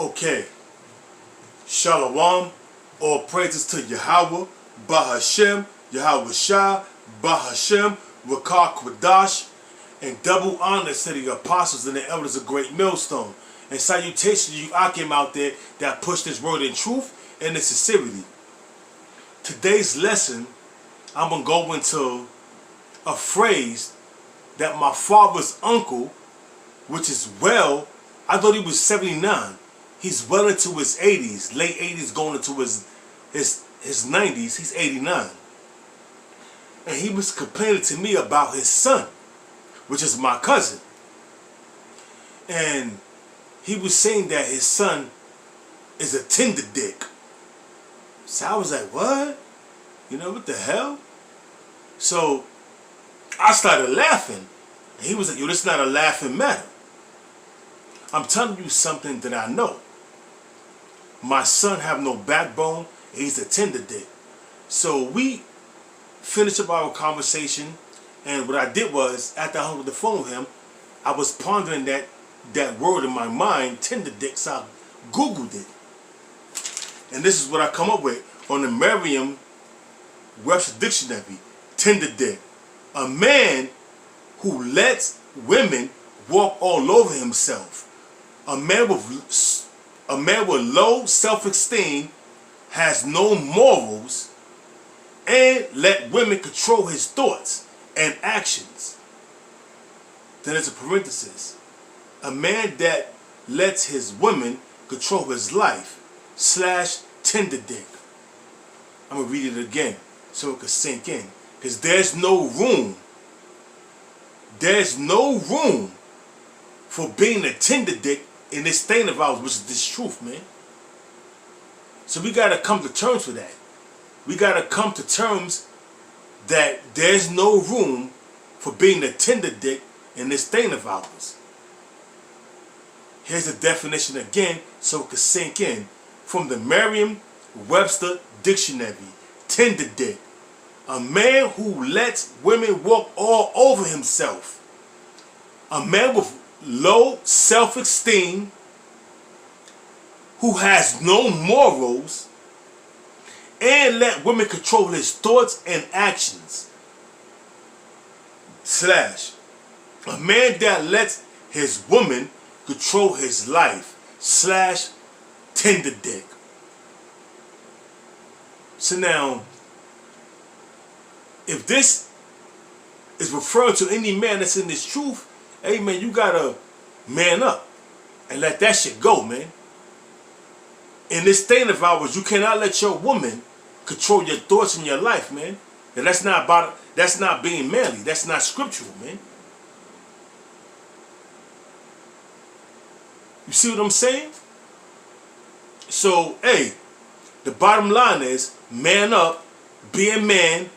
Okay, Shalom, all praises to Yahweh, Bahashem, Yahweh Shah, Bahashem, Rakah Kwadash, and double honor to the apostles and the elders of Great Millstone. And salutations to you Akim out there that push this word in truth and in sincerity. Today's lesson, I'm going to go into a phrase that my father's uncle, which is I thought he was 79. He's well into his 80s, late 80s going into his 90s. He's 89. And he was complaining to me about his son, which is my cousin. And he was saying that his son is a tender dick. So I was like, what? You know, what the hell? So I started laughing. And he was like, yo, this is not a laughing matter. I'm telling you something that I know. My son have no backbone, and he's a tender dick. So we finished up our conversation, and what I did was, after I hung up the phone with him, I was pondering that word in my mind, tender dick, so I Googled it. And this is what I come up with on the Merriam-Webster Dictionary. Tender dick. A man who lets women walk all over himself. A man with low self-esteem, has no morals, and let women control his thoughts and actions. Then there's a parenthesis. A man that lets his women control his life / tender dick. I'm going to read it again so it can sink in. Because there's no room for being a tender dick in this thing of ours, which is this truth, man. So we got to come to terms with that. We got to come to terms that there's no room for being a tender dick in this thing of ours. Here's the definition again so it can sink in. From the Merriam-Webster Dictionary. Tender dick. A man who lets women walk all over himself. A man with low self-esteem, who has no morals, and let women control his thoughts and actions. / a man that lets his woman control his life / tender dick. So now, if this is referring to any man that's in this truth, hey man, you gotta man up and let that shit go, man. In this thing of ours, you cannot let your woman control your thoughts and your life, man. And that's not being manly. That's not scriptural, man. You see what I'm saying? So, hey, the bottom line is man up, be a man.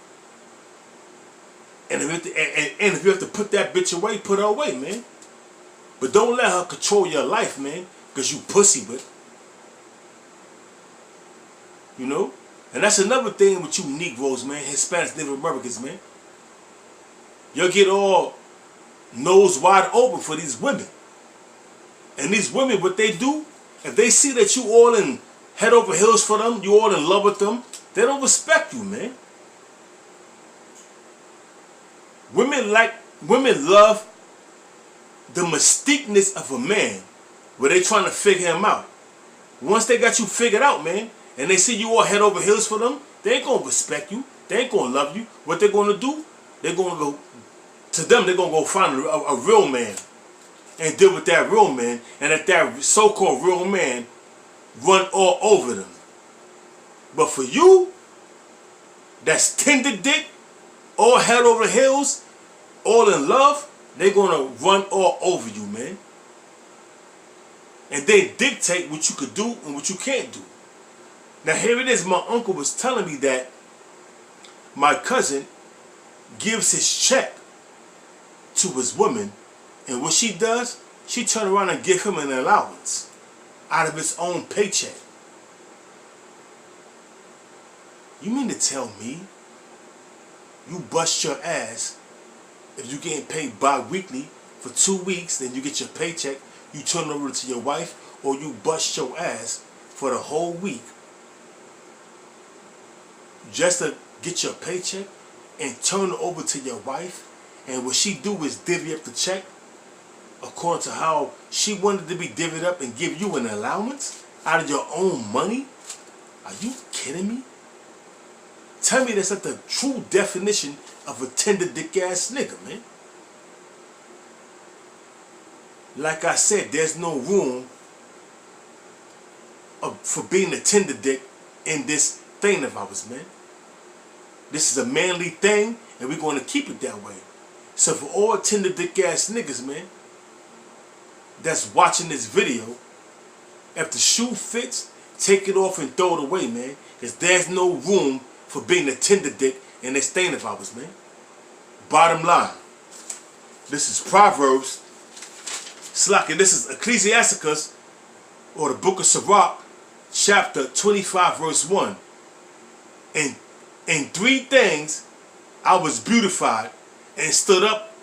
And if you have to put that bitch away, put her away, man. But don't let her control your life, man. Because you pussy, but. You know? And that's another thing with you Negroes, man. Hispanics, Native Americans, man. You'll get all nose wide open for these women. And these women, what they do, if they see that you all in head over heels for them, you all in love with them, they don't respect you, man. Women love the mystiqueness of a man where they trying to figure him out. Once they got you figured out, man, and they see you all head over heels for them, they ain't gonna respect you. They ain't gonna love you. What they're gonna do, they're gonna go, to them, they're gonna go find a real man and deal with that real man, and let that so-called real man run all over them. But for you, that's tender dick, all head over heels, all in love, they're gonna run all over you, man. And they dictate what you could do and what you can't do. Now here it is, my uncle was telling me that my cousin gives his check to his woman, and what she does, she turn around and give him an allowance out of his own paycheck. You mean to tell me you bust your ass if you're getting paid bi-weekly for 2 weeks, then you get your paycheck, you turn it over to your wife, or you bust your ass for the whole week just to get your paycheck and turn it over to your wife, and what she do is divvy up the check according to how she wanted to be divvied up and give you an allowance out of your own money? Are you kidding me? Tell me that's not the true definition of a tender dick ass nigga, man. Like I said, there's no room for being a tender dick in this thing of ours, man. This is a manly thing, and we're going to keep it that way. So for all tender dick ass niggas, man, that's watching this video, if the shoe fits, take it off and throw it away, man. Because there's no room for being a tender dick in this thing of ours, man. Bottom line, this is Proverbs, and this is Ecclesiasticus, or the book of Sirach, chapter 25, verse 1. And in three things I was beautified and stood up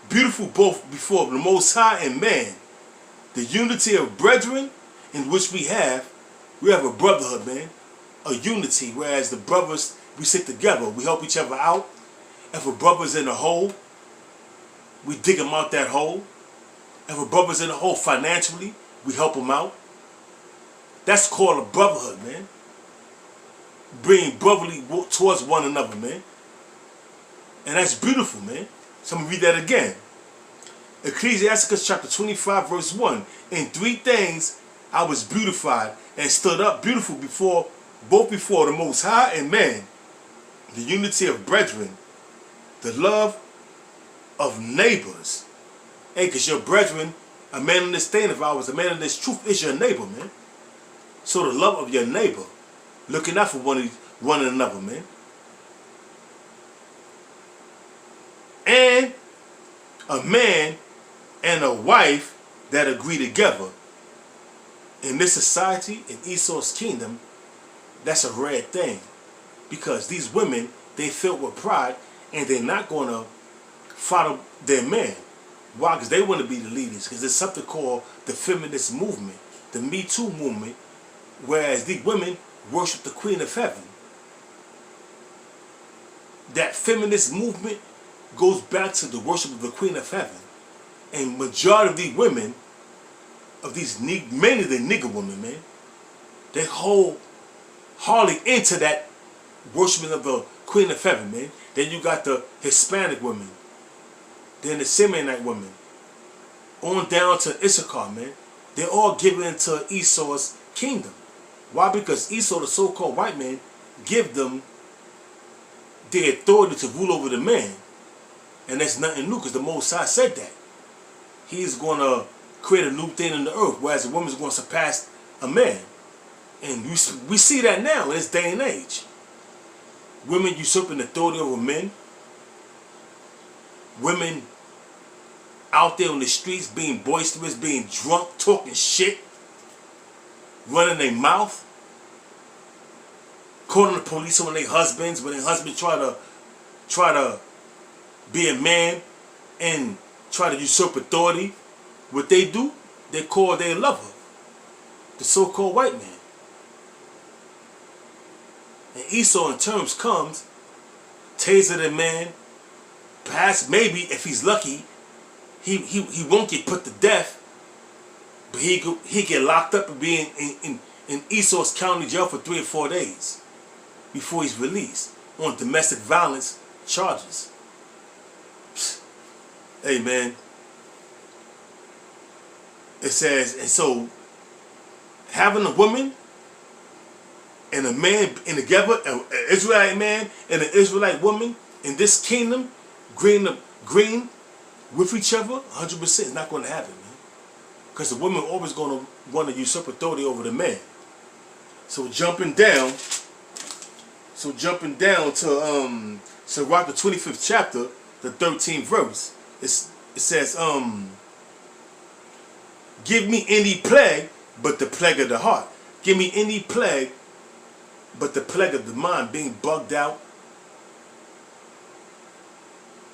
beautiful both before the Most High and man. The unity of brethren in which we have a brotherhood, man. A unity, whereas the brothers, we sit together, we help each other out. If a brother's in a hole, we dig him out that hole. If a brother's in a hole financially, we help him out. That's called a brotherhood, man. Being brotherly towards one another, man. And that's beautiful, man. So I'm going to read that again. Ecclesiasticus chapter 25, verse 1. In three things I was beautified and stood up beautiful both before the Most High and man. The unity of brethren, the love of neighbors. Hey, because your brethren, a man in this thing of ours, a man in this truth is your neighbor, man. So the love of your neighbor, looking out for one another, man. And a man and a wife that agree together. In this society, in Esau's kingdom, that's a rare thing. Because these women, they filled with pride, and they're not going to follow their man. Why? Because they want to be the leaders. Because there's something called the feminist movement, the Me Too movement, whereas these women worship the Queen of Heaven. That feminist movement goes back to the worship of the Queen of Heaven. And majority of these women, mainly the nigger women, man, they hold hardly into that worshiping of the Queen of Heaven, man. Then you got the Hispanic women, then the Simeonite women, on down to Issachar, man. They're all given into Esau's kingdom. Why? Because Esau, the so-called white man, give them the authority to rule over the man. And that's nothing new, because the Most High said that. He's going to create a new thing in the earth, whereas the woman's going to surpass a man. And we see that now in this day and age. Women usurping authority over men. Women out there on the streets being boisterous, being drunk, talking shit, running their mouth, calling the police on their husbands when their husbands try to be a man and try to usurp authority. What they do, they call their lover the so-called white man. And Esau in terms comes, taser the man, perhaps maybe if he's lucky, he won't get put to death, but he get locked up and be in Esau's county jail for 3 or 4 days before he's released on domestic violence charges. Hey, man. It says, and so having a woman and a man in together, an Israelite man and an Israelite woman in this kingdom, green with each other, 100% is not going to happen, man. Because the woman always going to want to usurp authority over the man. So jumping down to Sirach the 25th chapter, the 13th verse, it says, give me any plague but the plague of the heart. Give me any plague but the plague of the mind, being bugged out,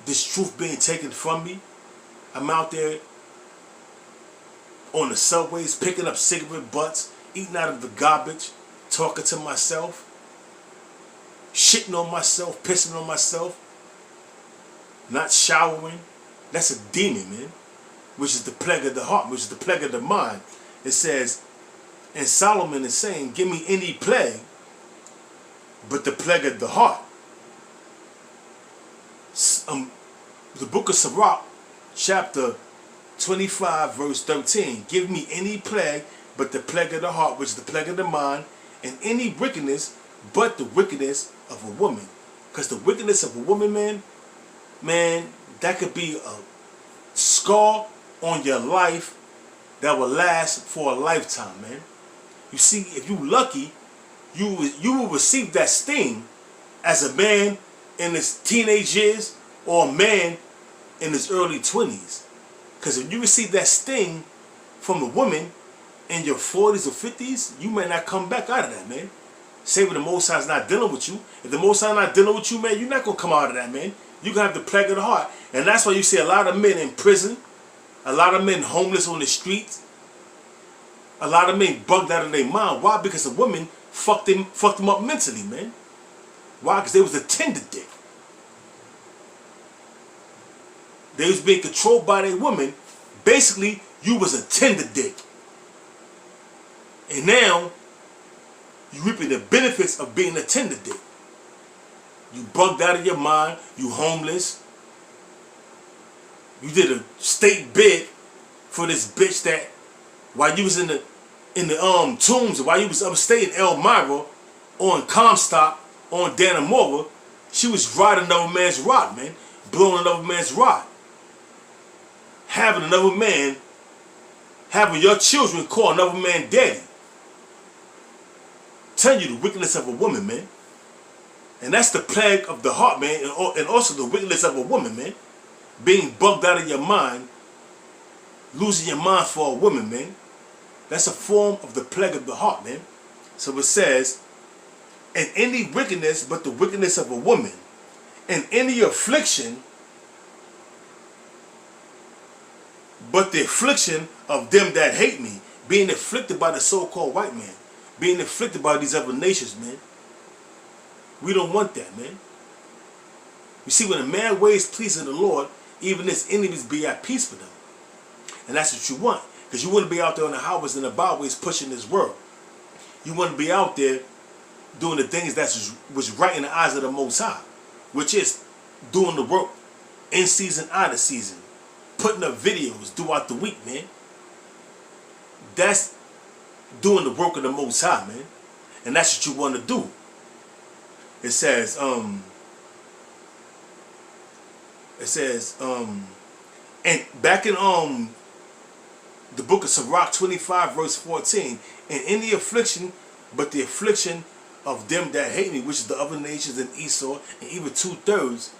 this truth being taken from me. I'm out there on the subways, picking up cigarette butts, eating out of the garbage, talking to myself, shitting on myself, pissing on myself, not showering. That's a demon, man, which is the plague of the heart, which is the plague of the mind. It says, and Solomon is saying, give me any plague but the plague of the heart. The book of Sirach, chapter 25, verse 13. Give me any plague but the plague of the heart, which is the plague of the mind, and any wickedness but the wickedness of a woman. Because the wickedness of a woman, man, that could be a scar on your life that will last for a lifetime, man. You see, if you lucky, you will receive that sting as a man in his teenage years or a man in his early 20s. Because if you receive that sting from a woman in your 40s or 50s, you may not come back out of that, man. Say when the Most High is not dealing with you. If the Most High is not dealing with you, man, you're not going to come out of that, man. You're going to have the plague of the heart. And that's why you see a lot of men in prison, a lot of men homeless on the streets, a lot of men bugged out of their mind. Why? Because a woman fucked them up mentally, man. Why? Because they was a tender dick. They was being controlled by their woman. Basically, you was a tender dick. And now, you reaping the benefits of being a tender dick. You bugged out of your mind. You homeless. You did a state bid for this bitch that while you was in the tombs, while you was upstate in Elmira on Comstock, on Dannemora, she was riding another man's rod, man. Blowing another man's rod. Having another man, having your children call another man daddy. Telling you the wickedness of a woman, man. And that's the plague of the heart, man. And also the wickedness of a woman, man. Being bugged out of your mind. Losing your mind for a woman, man. That's a form of the plague of the heart, man. So it says, and any wickedness but the wickedness of a woman, and any affliction but the affliction of them that hate me. Being afflicted by the so-called white man. Being afflicted by these other nations, man. We don't want that, man. You see, when a man ways pleasing the Lord, even his enemies be at peace with him. And that's what you want. Because you wouldn't be out there on the highways and the byways pushing this world. You want to be out there doing the things that was right in the eyes of the Most High. Which is doing the work in season, out of season. Putting up videos throughout the week, man. That's doing the work of the Most High, man. And that's what you want to do. It says, and back in the book of Sirach 25 verse 14, in any affliction but the affliction of them that hate me, which is the other nations and Esau, and even 2/3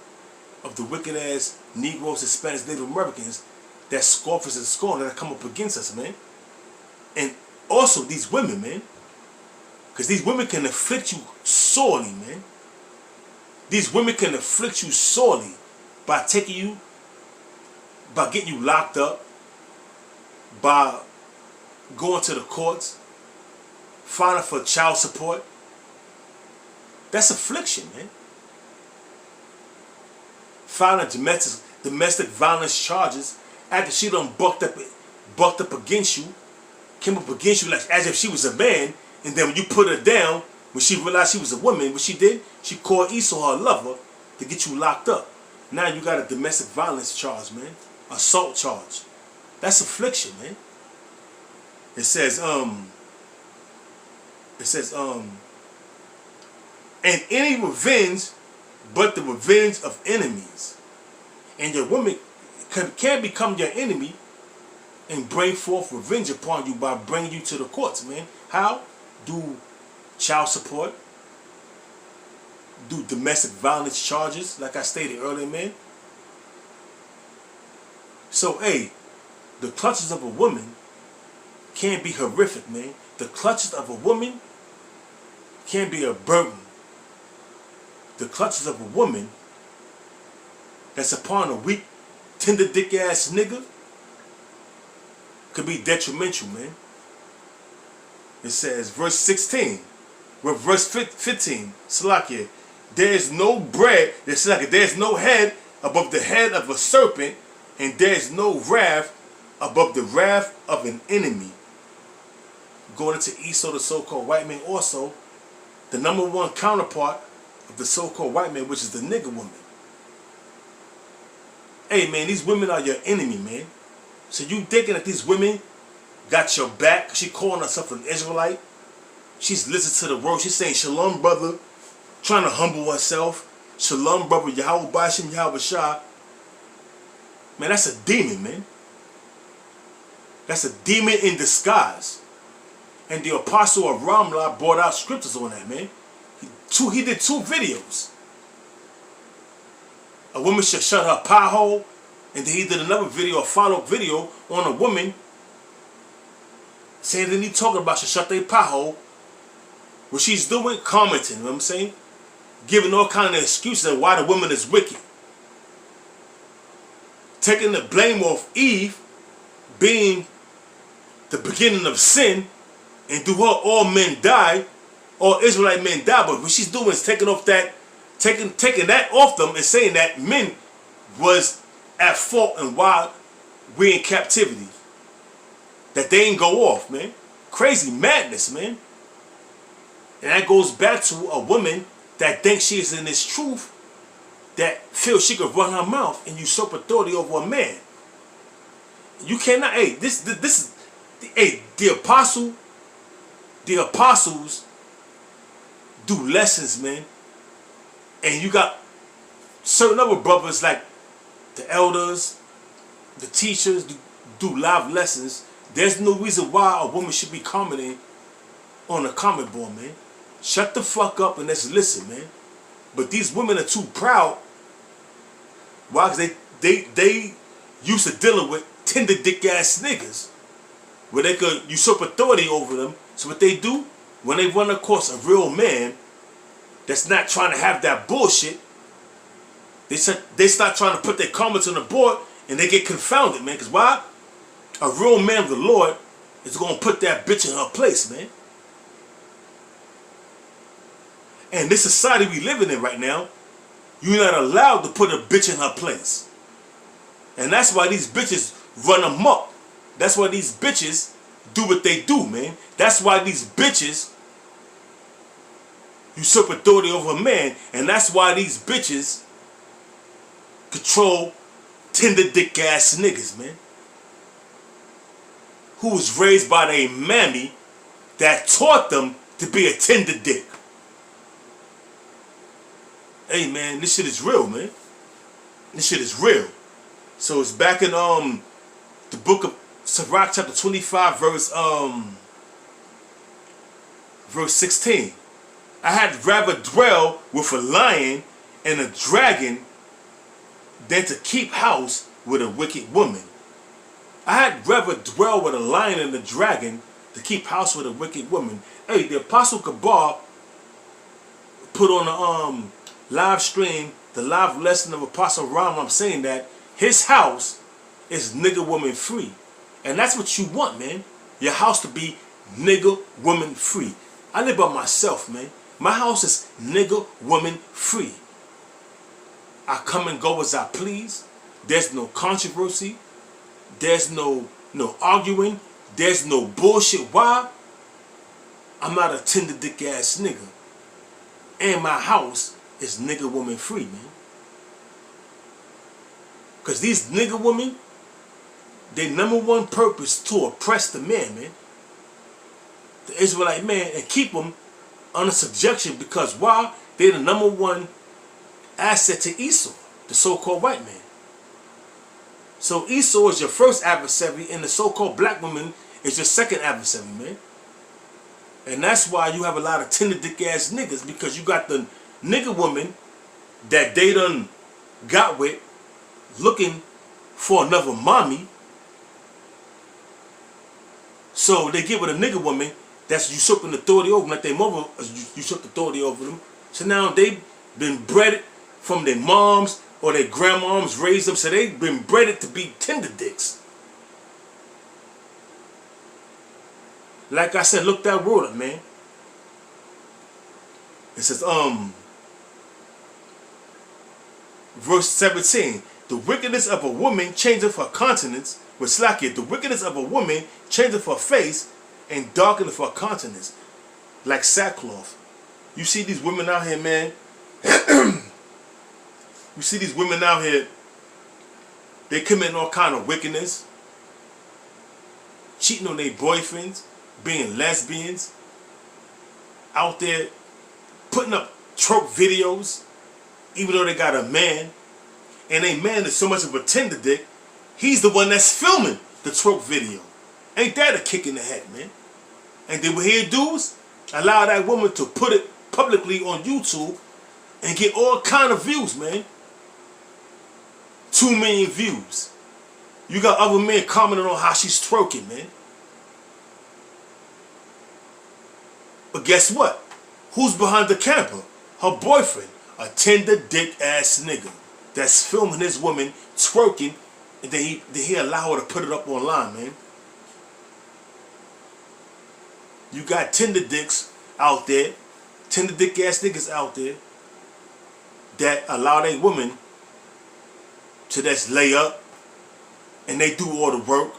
of the wicked ass Negroes, Hispanics, Native Americans, that scoffers and scorn that come up against us, man. And also these women, man. Because these women can afflict you sorely, man. These women can afflict you sorely by taking you, by getting you locked up, by going to the courts, filing for child support. That's affliction, man. Filing domestic violence charges after she done bucked up against you, came up against you like as if she was a man, and then when you put her down, when she realized she was a woman, what she did, she called Esau her lover to get you locked up. Now you got a domestic violence charge, man. Assault charge. That's affliction, man. It says, and any revenge but the revenge of enemies. And your woman can become your enemy and bring forth revenge upon you by bringing you to the courts, man. How? Do child support, do domestic violence charges, like I stated earlier, man. So, hey, the clutches of a woman can be horrific, man. The clutches of a woman can be a burden. The clutches of a woman that's upon a weak, tender dick ass nigga could be detrimental, man. It says, verse 16, with verse 15, Salakia, there is no bread, there is no head above the head of a serpent, and there is no wrath above the wrath of an enemy. Going into Esau, the so-called white man, also the number one counterpart of the so-called white man, which is the nigger woman. Hey man, these women are your enemy, man. So you thinking that these women got your back? She calling herself an Israelite. She's listening to the word. She's saying shalom, brother, trying to humble herself. Shalom, brother, Yahweh Bashim, Yahweh Shah. Man, that's a demon, man. That's a demon in disguise. And the apostle of Ramlah brought out scriptures on that, man. He did 2 videos. A woman should shut her pie hole. And then he did another video, a follow-up video on a woman saying that he talking about should shut their pie hole. What she's doing, commenting, you know what I'm saying? Giving all kind of excuses of why the woman is wicked. Taking the blame off Eve being the beginning of sin, and through her all men die, all Israelite men die. But what she's doing is taking off that, taking that off them and saying that men was at fault and why we in captivity. That they ain't go off, man. Crazy madness, man. And that goes back to a woman that thinks she is in this truth, that feels she could run her mouth and usurp authority over a man. You cannot, hey, this is, hey, the apostles do lessons, man. And you got certain other brothers like the elders, the teachers do live lessons. There's no reason why a woman should be commenting on a comment board, man. Shut the fuck up and let's listen, man. But these women are too proud. Why? Because they used to dealing with tender dick ass niggas where they could usurp authority over them. So what they do, when they run across a real man that's not trying to have that bullshit, they start trying to put their comments on the board and they get confounded, man. Because why? A real man of the Lord is going to put that bitch in her place, man. And this society we living in right now, you're not allowed to put a bitch in her place. And that's why these bitches run amok. That's why these bitches do what they do, man. That's why these bitches usurp authority over a man. And that's why these bitches control tender dick ass niggas, man. Who was raised by their mammy that taught them to be a tender dick. Hey man, this shit is real, man. This shit is real. So it's back in the book of Sirach chapter 25 verse 16. I had rather dwell with a lion and a dragon than to keep house with a wicked woman. I had rather dwell with a lion and a dragon to keep house with a wicked woman. Hey, the Apostle Kabar put on the live stream, the live lesson of Apostle Ram. I'm saying that his house is nigger woman free. And that's what you want, man. Your house to be nigger woman free. I live by myself, man. My house is nigger woman free. I come and go as I please. There's no controversy. There's no arguing. There's no bullshit. Why? I'm not a tender dick ass nigga. And my house is nigger woman free, man. Because these nigger women, their number one purpose to oppress the man, man. The Israelite man, and keep them under subjection. Because why? They're the number one asset to Esau, the so-called white man. So Esau is your first adversary, and the so-called black woman is your second adversary, man. And that's why you have a lot of tender dick ass niggas, because you got the nigger woman that they done got with looking for another mommy. So they get with a nigger woman that's usurping authority over them, like their mother usurped authority over them. So now they've been bred from their moms or their grandmoms raised them, so they've been bred to be tender dicks. Like I said, look that word up, man. It says, verse 17, the wickedness of a woman changeth her countenance, with slack it, the wickedness of a woman changeth her face, and darkeneth her countenance, like sackcloth. You see these women out here, man. You see these women out here, they committing all kind of wickedness, cheating on their boyfriends, being lesbians, out there putting up trope videos, even though they got a man, and a man is so much of a tender dick, he's the one that's filming the trope video. Ain't that a kick in the head, man? And then what he'll do is allow that woman to put it publicly on YouTube and get all kind of views, man. 2 million views. You got other men commenting on how she's twerking, man. But guess what? Who's behind the camera? Her boyfriend. A tender dick ass nigga that's filming his woman twerking, and then he allow her to put it up online, man. You got tender dicks out there, tender dick ass niggas out there that allow their women to just lay up and they do all the work.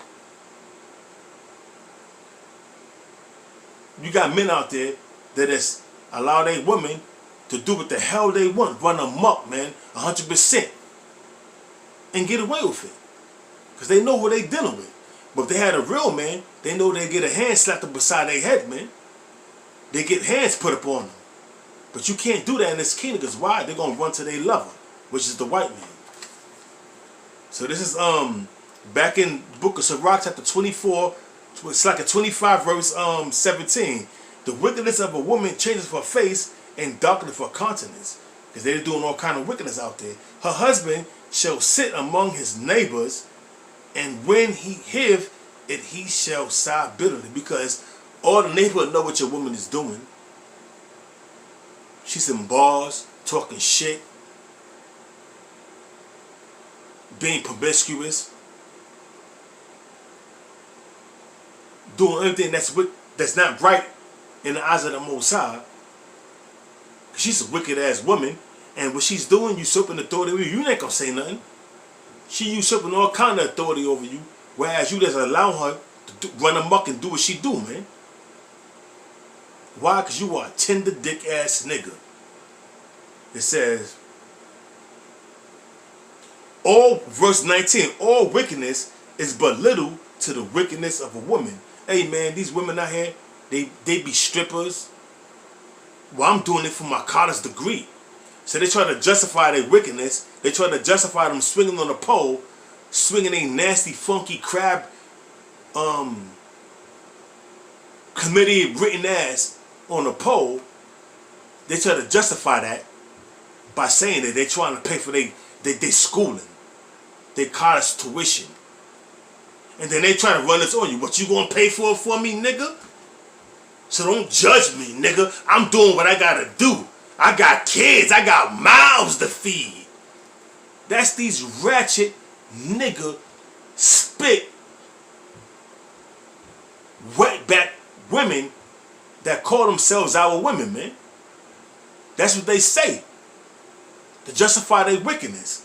You got men out there that just allow their women to do what the hell they want, run amok, man, 100%, and get away with it, because they know what they dealing with. But if they had a real man, they know they get a hand slapped up beside their head, man. They get hands put up on them. But you can't do that in this kingdom, because why? They're gonna run to their lover, which is the white man. So this is back in the book of Sirach, chapter 24. It's like a 25 verse 17. The wickedness of a woman changes her face and darkeneth her countenance, because they're doing all kind of wickedness out there. Her husband shall sit among his neighbors, and when he heareth it, he shall sigh bitterly, because all the neighborhood know what your woman is doing. She's in bars, talking shit, being promiscuous, doing everything that's not right in the eyes of the Most High. She's a wicked ass woman, and what she's doing, usurping authority over you, you ain't gonna say nothing. She usurping all kind of authority over you, whereas you just allow her to run amok and do what she do, man. Why? Because you are a tender dick ass nigga. It says, verse 19, all wickedness is but little to the wickedness of a woman. Hey man, these women out here, they be strippers. Well, I'm doing it for my college degree. So they try to justify their wickedness. They try to justify them swinging on a pole, swinging a nasty, funky crab, committee written ass on a pole. They try to justify that by saying that they're trying to pay for their schooling, their college tuition. And then they try to run this on you. What you gonna pay for me, nigga? So don't judge me, nigga. I'm doing what I gotta do. I got kids. I got mouths to feed. That's these ratchet nigga spit wetback women that call themselves our women, man. That's what they say to justify their wickedness.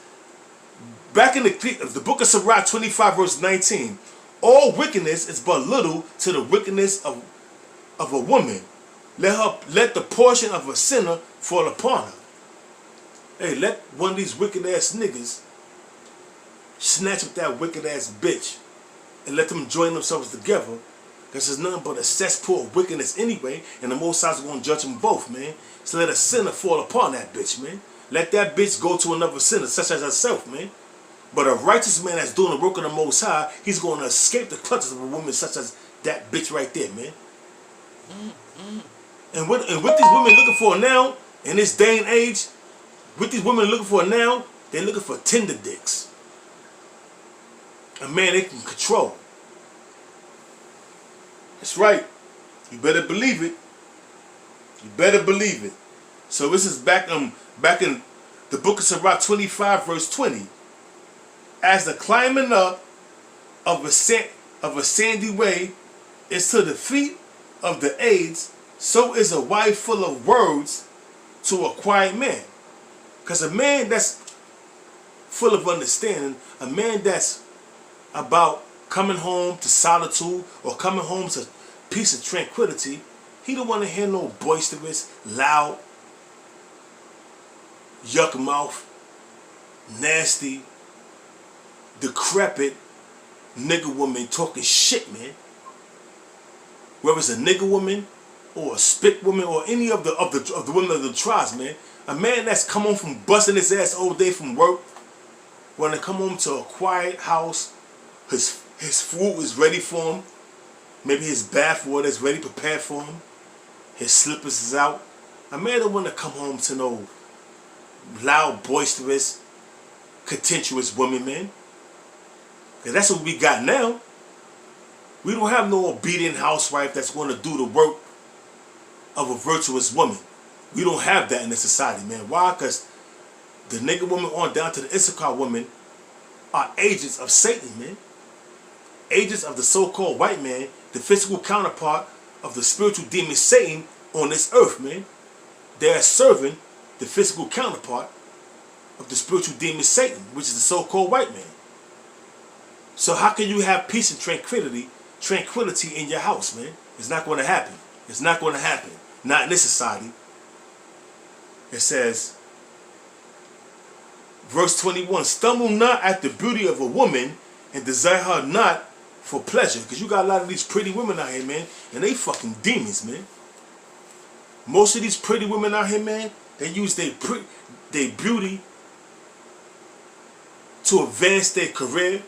Back in the book of Sirach 25 verse 19, all wickedness is but little to the wickedness of a woman. Let the portion of a sinner fall upon her. Hey, let one of these wicked ass niggas snatch up that wicked ass bitch and let them join themselves together, because there's nothing but a cesspool of wickedness anyway, and the Most High's going to judge them both, man. So let a sinner fall upon that bitch, man. Let that bitch go to another sinner, such as herself, man. But a righteous man that's doing the work of the Most High, he's going to escape the clutches of a woman such as that bitch right there, man. And what these women looking for now, in this day and age, what these women looking for now, they're looking for tender dicks. A man they can control. That's right. You better believe it. You better believe it. So this is back in the book of Sirach 25 verse 20. As the climbing up of a sandy way is to the feet, of the AIDS, so is a wife full of words to a quiet man. Because a man that's full of understanding, a man that's about coming home to solitude or coming home to peace and tranquility, he don't want to hear no boisterous, loud, yuck mouth, nasty, decrepit nigga woman talking shit, man. Whether it's a nigga woman or a spit woman or any of the women of the tribes, man. A man that's come home from busting his ass all day from work, want to come home to a quiet house, his food is ready for him, maybe his bath water is ready, prepared for him, his slippers is out. A man don't want to come home to no loud, boisterous, contentious woman, man. Because that's what we got now. We don't have no obedient housewife that's going to do the work of a virtuous woman. We don't have that in this society, man. Why? Because the nigga woman on down to the Issachar woman are agents of Satan, man. Agents of the so-called white man, the physical counterpart of the spiritual demon Satan on this earth, man. They're serving the physical counterpart of the spiritual demon Satan, which is the so-called white man. So how can you have peace and tranquility in your house, man? It's not going to happen. It's not going to happen. Not in this society. It says, verse 21, stumble not at the beauty of a woman and desire her not for pleasure. Because you got a lot of these pretty women out here, man, and they fucking demons, man. Most of these pretty women out here, man, they use their beauty to advance their career.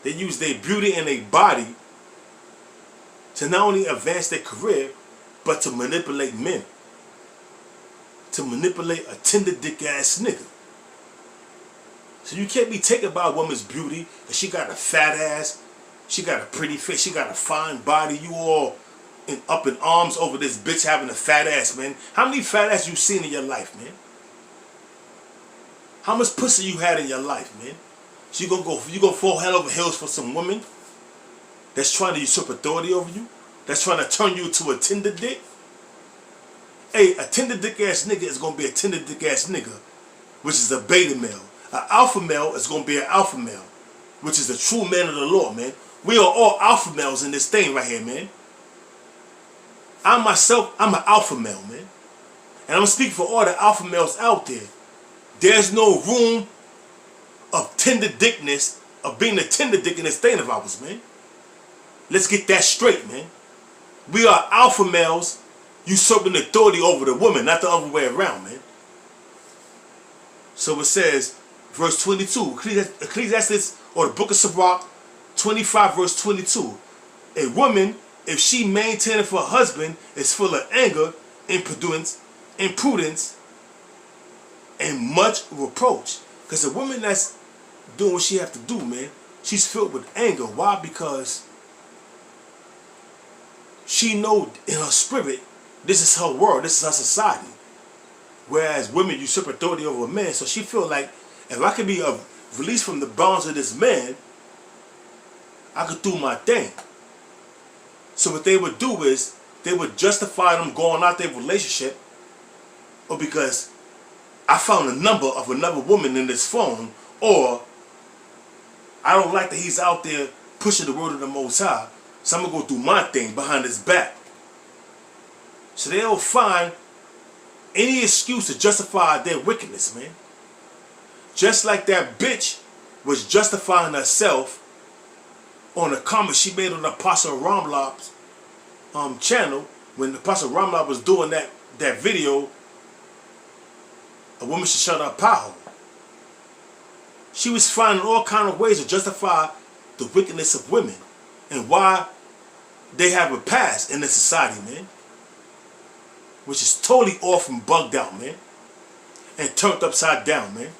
They use their beauty and their body to not only advance their career, but to manipulate men. To manipulate a tender dick ass nigga. So you can't be taken by a woman's beauty, and she got a fat ass, she got a pretty face, she got a fine body, you all up in arms over this bitch having a fat ass, man. How many fat ass you seen in your life, man? How much pussy you had in your life, man? So you gonna fall head over heels for some woman that's trying to usurp authority over you? That's trying to turn you to a tender dick? Hey, a tender dick ass nigga is gonna be a tender dick ass nigga, which is a beta male. An alpha male is gonna be an alpha male, which is a true man of the Lord, man. We are all alpha males in this thing right here, man. I myself, I'm an alpha male, man. And I'm speaking for all the alpha males out there. There's no room of tender dickness, of being a tender dick in this thing of ours, man. Let's get that straight, man. We are alpha males usurping authority over the woman, not the other way around, man. So it says, verse 22, Ecclesiastes, or the book of Sirach, 25 verse 22. A woman, if she maintaineth her husband, is full of anger, impudence, and much reproach. Because a woman that's doing what she have to do, man, she's filled with anger. Why? Because she know in her spirit, this is her world, this is her society. Whereas women usurp authority over a man, so she feel like, if I could be released from the bounds of this man, I could do my thing. So what they would do is, they would justify them going out their relationship, or because I found a number of another woman in this phone, or I don't like that he's out there pushing the word of the Most High, so I'm going to go do my thing behind his back. So they'll find any excuse to justify their wickedness, man. Just like that bitch was justifying herself on a comment she made on Apostle Ramlab's channel, when Apostle Ramlab was doing that video, a woman should shut her power. She was finding all kind of ways to justify the wickedness of women and why they have a past in this society, man. Which is totally off and bugged out, man. And turned upside down, man.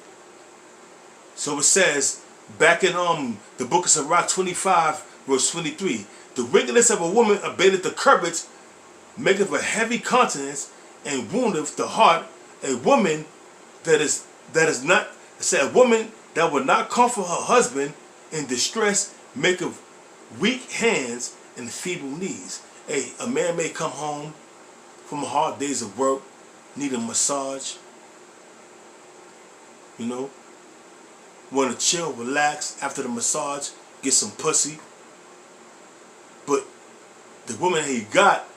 So it says, back in the book of Sirach 25, verse 23, the wickedness of a woman abated the courage, maketh a heavy countenance, and woundeth the heart. A woman that is not, a woman that will not comfort her husband in distress, maketh weak hands and feeble knees. Hey, a man may come home from a hard days of work, need a massage, you know, want to chill, relax after the massage, get some pussy. But the woman he got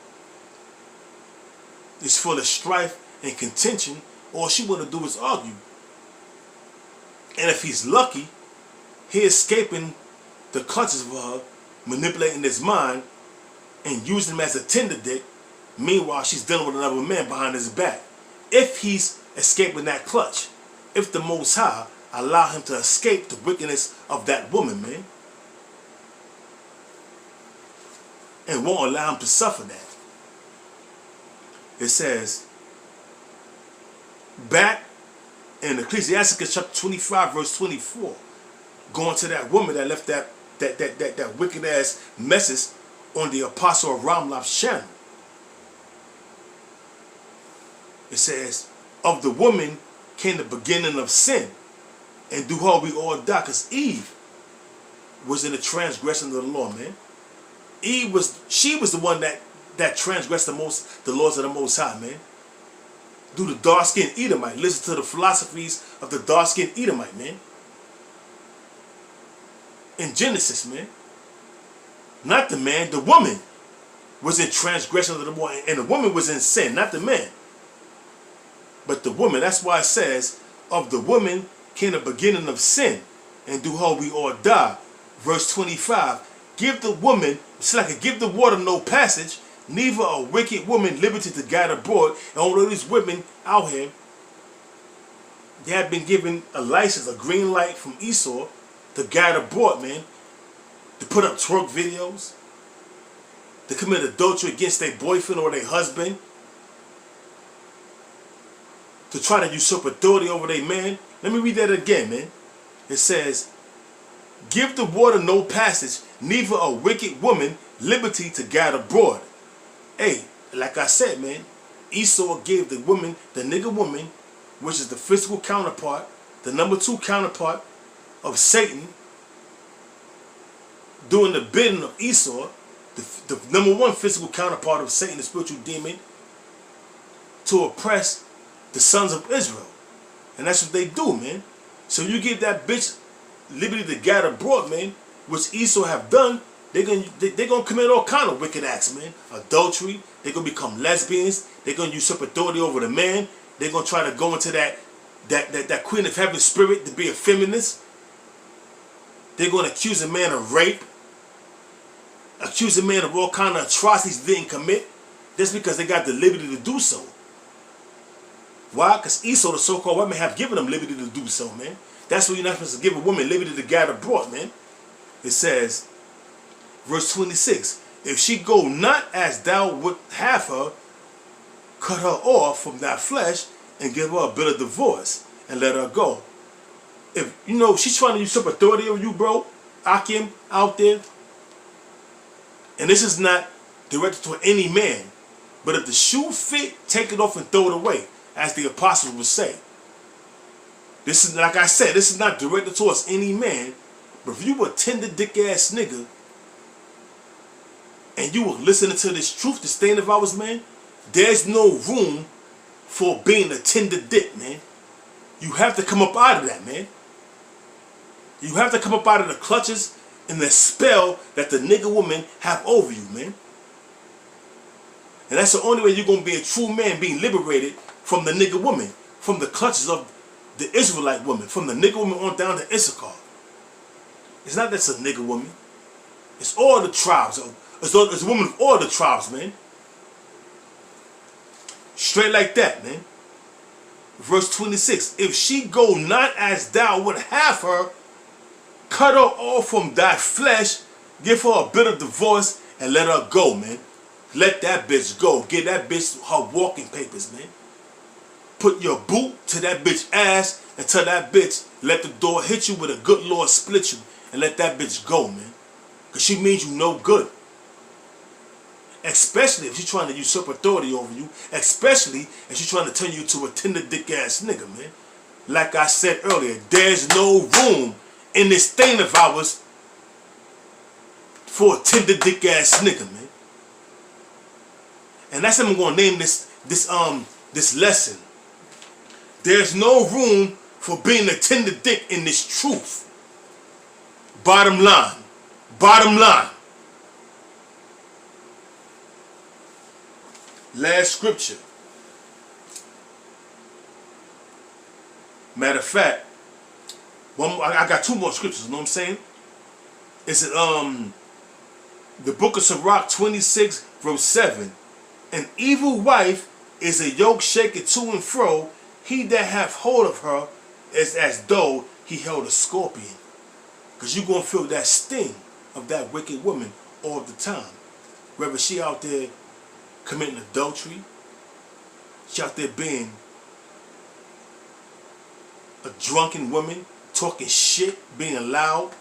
is full of strife and contention. All she want to do is argue. And if he's lucky, he escaping the clutches of her, manipulating his mind, and using him as a tender dick. Meanwhile, she's dealing with another man behind his back. If he's escaping that clutch, if the Most High allow him to escape the wickedness of that woman, man, and won't allow him to suffer that. It says, back in Ecclesiasticus chapter 25, verse 24, going to that woman that left that wicked ass message on the Apostle of Ramlop's channel. It says, of the woman came the beginning of sin, and through her we all die, because Eve was in the transgression of the law, man. She was the one that transgressed the laws of the Most High, man. Through the dark-skinned Edomite. Listen to the philosophies of the dark-skinned Edomite, man. In Genesis, man. Not the man, the woman was in transgression of the law, and the woman was in sin, not the man. But the woman, that's why it says, of the woman came the beginning of sin, and through her we all die. Verse 25, give the woman, it's like give the water no passage, neither a wicked woman liberty to guide abroad. And all of these women out here, they have been given a license, a green light from Esau to guide abroad, man. To put up twerk videos, to commit adultery against their boyfriend or their husband, to try to usurp authority over their man. Let me read that again, man. It says, give the water no passage, neither a wicked woman liberty to guide abroad. Hey, like I said, man, Esau gave the woman, the nigga woman, which is the physical counterpart, the number 2 counterpart of Satan, doing the bidding of Esau, the number 1 physical counterpart of Satan, the spiritual demon, to oppress the sons of Israel. And that's what they do, man. So you give that bitch liberty to guide abroad, man, which Esau have done, they're gonna commit all kind of wicked acts, man. Adultery, they're gonna become lesbians, they're gonna usurp authority over the man, they're gonna try to go into that Queen of Heaven spirit to be a feminist. They're gonna accuse a man of rape, accuse a man of all kind of atrocities they didn't commit, just because they got the liberty to do so. Why? Because Esau, the so-called white man, have given them liberty to do so, man. That's why you're not supposed to give a woman liberty to guide abroad, man. It says, verse 26, if she go not as thou would have her, cut her off from thy flesh and give her a bill of divorce and let her go. If, you know, she's trying to usurp authority over you, bro, Akim, out there, and this is not directed to any man, but if the shoe fit, take it off and throw it away, as the apostles would say. This is, like I said, this is not directed towards any man, but if you a tender dick ass nigga, and you were listening to this truth, this thing of ours, man, there's no room for being a tender dick, man. You have to come up out of that, man. You have to come up out of the clutches and the spell that the nigga woman have over you, man. And that's the only way you're going to be a true man, being liberated from the nigga woman, from the clutches of the Israelite woman, from the nigga woman on down to Issachar. It's not that's a nigga woman. It's all the tribes. It's a woman of all the tribes, man. Straight like that, man. Verse 26. If she go not as thou would have her, cut her off from thy flesh, give her a bit of divorce, and let her go, man. Let that bitch go. Give that bitch her walking papers, man. Put your boot to that bitch ass and tell that bitch, let the door hit you with a good Lord split you, and let that bitch go, man. Because she means you no good. Especially if she's trying to usurp authority over you. Especially if she's trying to turn you to a tender dick ass nigga, man. Like I said earlier, there's no room in this thing of ours for a tender dick ass nigga, man. And that's what I'm gonna name this lesson. There's no room for being a tender dick in this truth. Bottom line. Bottom line. Last scripture. Matter of fact, I got two more scriptures, you know what I'm saying? It's the book of Sirach 26 verse 7. An evil wife is a yoke shaken to and fro. He that hath hold of her is as though he held a scorpion. Because you're going to feel that sting of that wicked woman all the time. Whether she out there committing adultery, she out there being a drunken woman, talking shit, being loud.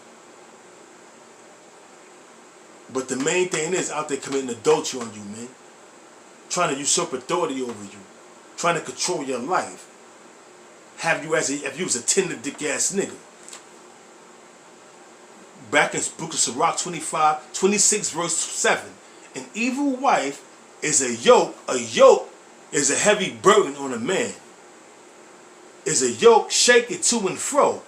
But the main thing is out there committing adultery on you, man. Trying to usurp authority over you. Trying to control your life. Have you as if you was a tender dick ass nigga. Back in book of Sirach 26 verse 7. An evil wife is a yoke. A yoke is a heavy burden on a man. Is a yoke shaken to and fro.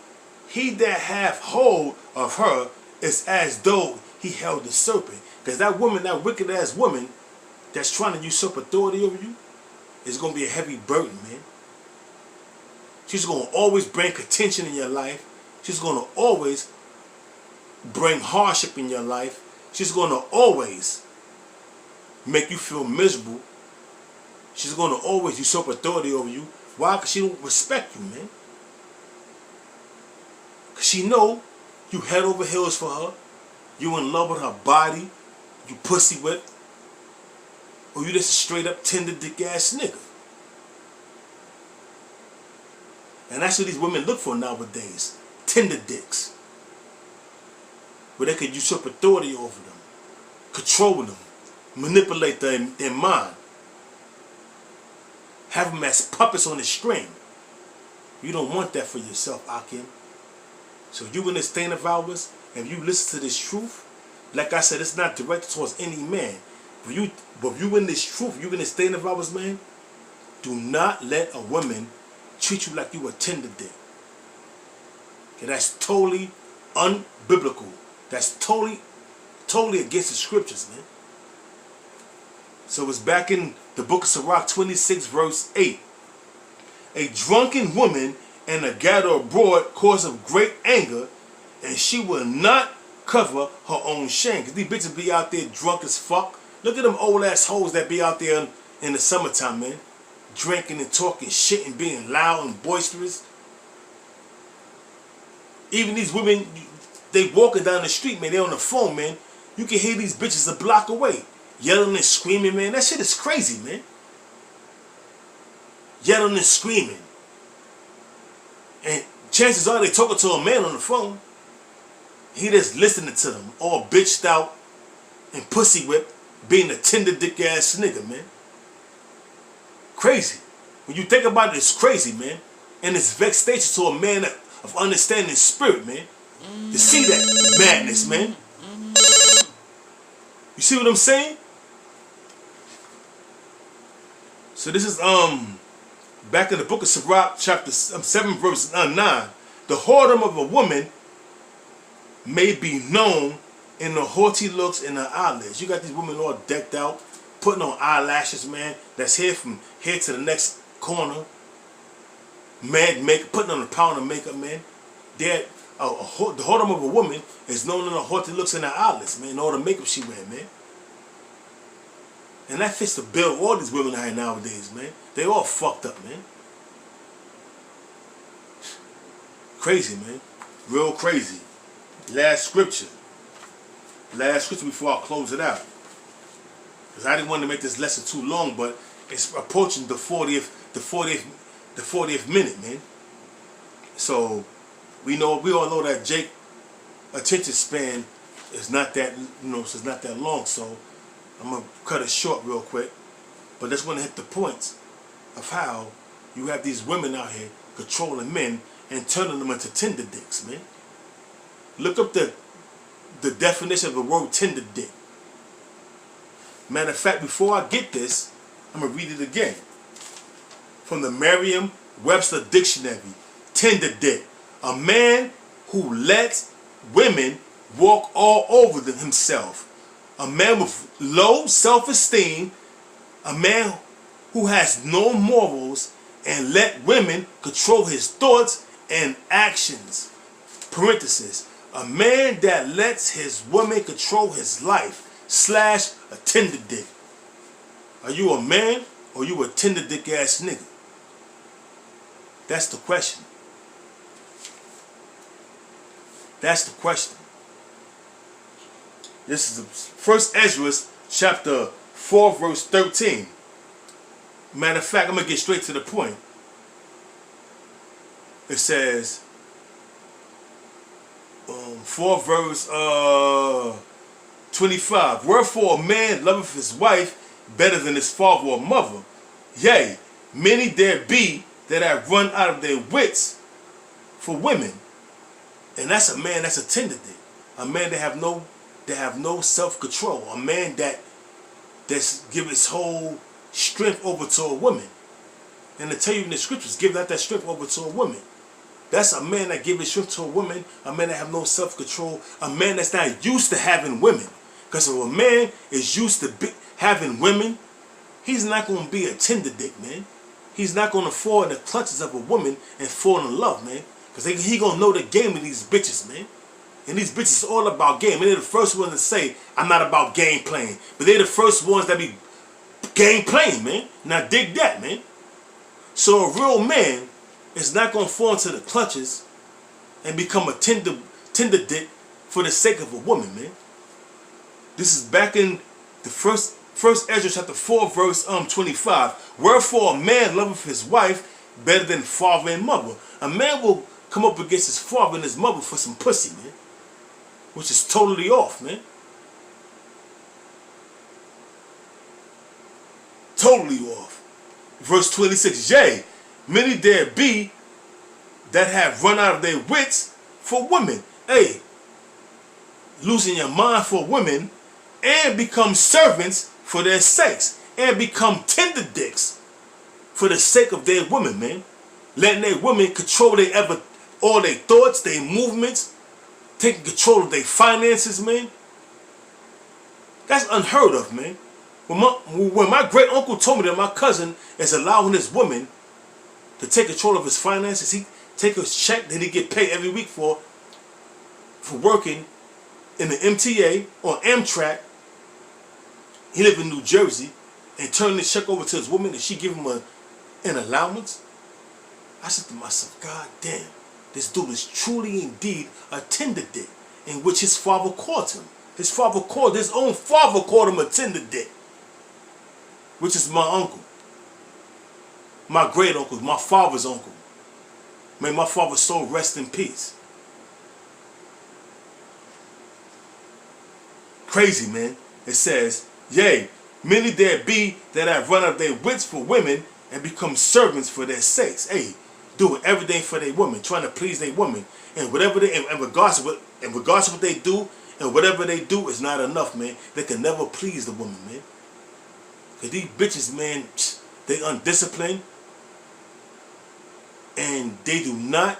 He that hath hold of her is as though he held the serpent. Because that woman, that wicked ass woman that's trying to usurp authority over you is going to be a heavy burden, man. She's going to always bring contention in your life. She's going to always bring hardship in your life. She's going to always make you feel miserable. She's going to always usurp authority over you. Why? Because she don't respect you, man. Because she know you head over heels for her. You in love with her body. You pussy whip. Or you just a straight up tender dick ass nigga. And that's what these women look for nowadays. Tender dicks. Where they could usurp authority over them. Control them. Manipulate their mind. Have them as puppets on a string. You don't want that for yourself, Akim. So you in this thing of ours, if you listen to this truth, like I said, it's not directed towards any man. But you in this truth, you in this thing of ours, man, do not let a woman treat you like you a tender dick. Okay, that's totally unbiblical. That's totally against the scriptures, man. So it's back in the book of Sirach 26 verse 8. A drunken woman and a gather abroad cause of great anger, and she will not cover her own shame. Because these bitches be out there drunk as fuck. Look at them old ass hoes that be out there in the summertime, man. Drinking and talking shit and being loud and boisterous. Even these women, they walking down the street, man. They on the phone, man. You can hear these bitches a block away. Yelling and screaming, man. That shit is crazy, man. Yelling and screaming. And chances are they talking to a man on the phone. He just listening to them. All bitched out and pussy whipped. Being a tender dick ass nigga, man. Crazy. When you think about it, it's crazy, man. And it's vexatious to a man of understanding spirit, man. To see that madness, man. You see what I'm saying? So this is back in the book of Sirach, chapter 7, verse 9. The whoredom of a woman may be known in the haughty looks in her eyelids. You got these women all decked out, putting on eyelashes, man. That's here from here to the next corner. Man, putting on a pound of makeup, man. The whoredom of a woman is known in the haughty looks in her eyelids, man. All the makeup she wear, man. And that fits the bill of all these women out here nowadays, man. They all fucked up, man. Crazy, man. Real crazy. Last scripture before I close it out. Because I didn't want to make this lesson too long, but it's approaching the 40th minute, man. So we all know that Jake attention span is not that, it's not that long, so I'm gonna cut it short real quick. But I just want to hit the points of how you have these women out here controlling men and turning them into tender dicks, man. Look up the definition of the word tender dick. Matter of fact, before I get this, I'm going to read it again. From the Merriam-Webster Dictionary. Tender dick. A man who lets women walk all over himself. A man with low self-esteem. A man who has no morals and let women control his thoughts and actions. Parenthesis. A man that lets his woman control his life. / a tender dick. Are you a man or you a tender dick ass nigga? That's the question. That's the question. This is First Ezra chapter 4 verse 13. Matter of fact, I'm going to get straight to the point. It says, 4 verse 25. Wherefore a man loveth his wife better than his father or mother. Yea, many there be that have run out of their wits for women. And that's a man that's a tender dick. A man that have no self-control. A man that's give his whole strength over to a woman. And to tell you in the scriptures, give that strength over to a woman. That's a man that give his strength to a woman. A man that have no self-control. A man that's not used to having women. Because if a man is used to having women, he's not going to be a tender dick, man. He's not going to fall in the clutches of a woman and fall in love, man. Because he going to know the game of these bitches, man. And these bitches all about game. And they're the first ones to say, I'm not about game playing. But they're the first ones that be game playing, man. Now dig that, man. So a real man is not going to fall into the clutches and become a tender dick for the sake of a woman, man. This is back in the first Ezra chapter 4 verse 25. Wherefore a man loveth his wife better than father and mother. A man will come up against his father and his mother for some pussy, man. Which is totally off, man. Totally off. Verse 26. Yea, many there be that have run out of their wits for women. Hey, losing your mind for women and become servants for their sakes. And become tender dicks for the sake of their women, man. Letting their women control all their thoughts, their movements, taking control of their finances, man. That's unheard of, man. When my great uncle told me that my cousin is allowing his woman to take control of his finances, he take his check that he get paid every week for working in the MTA or Amtrak. He live in New Jersey, and turn the check over to his woman and she give him an allowance. I said to myself, God damn, this dude is truly indeed a tender dick, in which his father called him. His own father called him a tender dick, which is my uncle. My great uncle, my father's uncle. May my father's soul rest in peace. Crazy, man. It says, yea, many there be that have run out of their wits for women and become servants for their sakes. Hey, doing everything for their woman, trying to please their woman. And whatever they, and regardless of what they do, and whatever they do is not enough, man. They can never please the woman, man. Because these bitches, man, they undisciplined. And they do not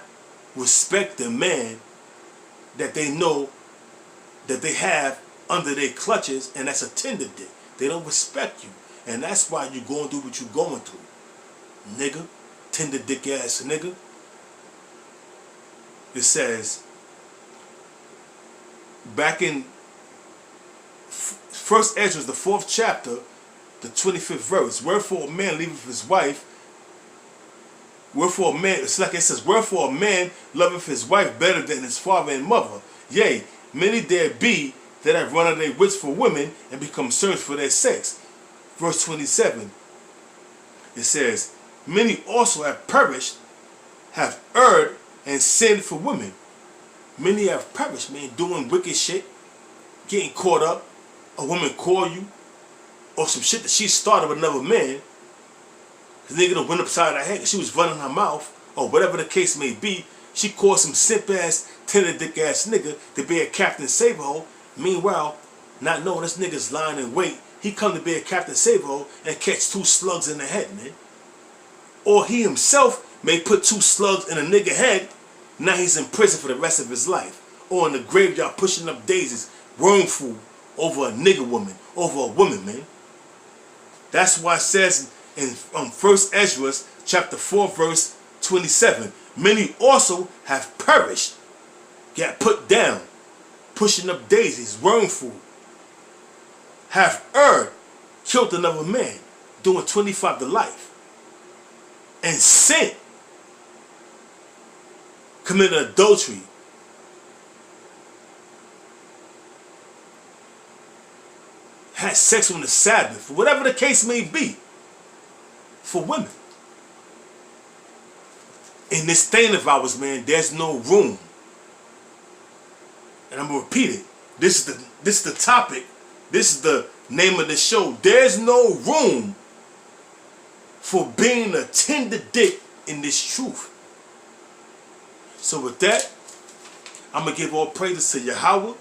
respect the man that they know that they have under their clutches, and that's a tender dick. They don't respect you. And that's why you're going through what you're going through. Nigga. Tender dick ass nigga. It says, back in First Ezra, the 4th chapter, the 25th verse. Wherefore a man leaveth his wife. Wherefore a man, it's like it says, wherefore a man loveth his wife better than his father and mother. Yea, many there be that have run out of their wits for women and become servants for their sex. Verse 27. It says, many also have perished, have erred, and sinned for women. Many have perished, man, doing wicked shit, getting caught up. A woman call you, or some shit that she started with another man. The nigga done went upside her head because she was running her mouth, or whatever the case may be. She called some simp ass, tender dick ass nigga to be a Captain Saberho. Meanwhile, not knowing this nigga's lying in wait he come to be a Captain Save-All and catch 2 slugs in the head, man. Or he himself may put 2 slugs in a nigga head, now he's in prison for the rest of his life. Or in the graveyard pushing up daisies, worm food over a nigga woman, over a woman, man. That's why it says in 1 Ezra chapter 4 verse 27, many also have perished, got put down, pushing up daisies, worm food. Have killed another man, doing 25 to life. And sin, committed adultery, had sex on the Sabbath, whatever the case may be, for women. In this thing of ours, man, there's no room. And I'm gonna repeat it. This is the topic. This is the name of the show. There's no room for being a tender dick in this truth. So with that, I'm gonna give all praises to Yahweh,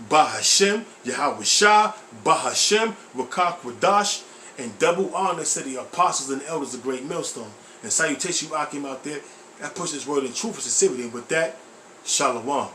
Bahashem, Yahweh Shah, Bahashem, Rakak Radash, and double honor to the apostles and elders of Great Millstone. And salutation you Akim out there that push this word in truth and sincerity. And with that, Shalom.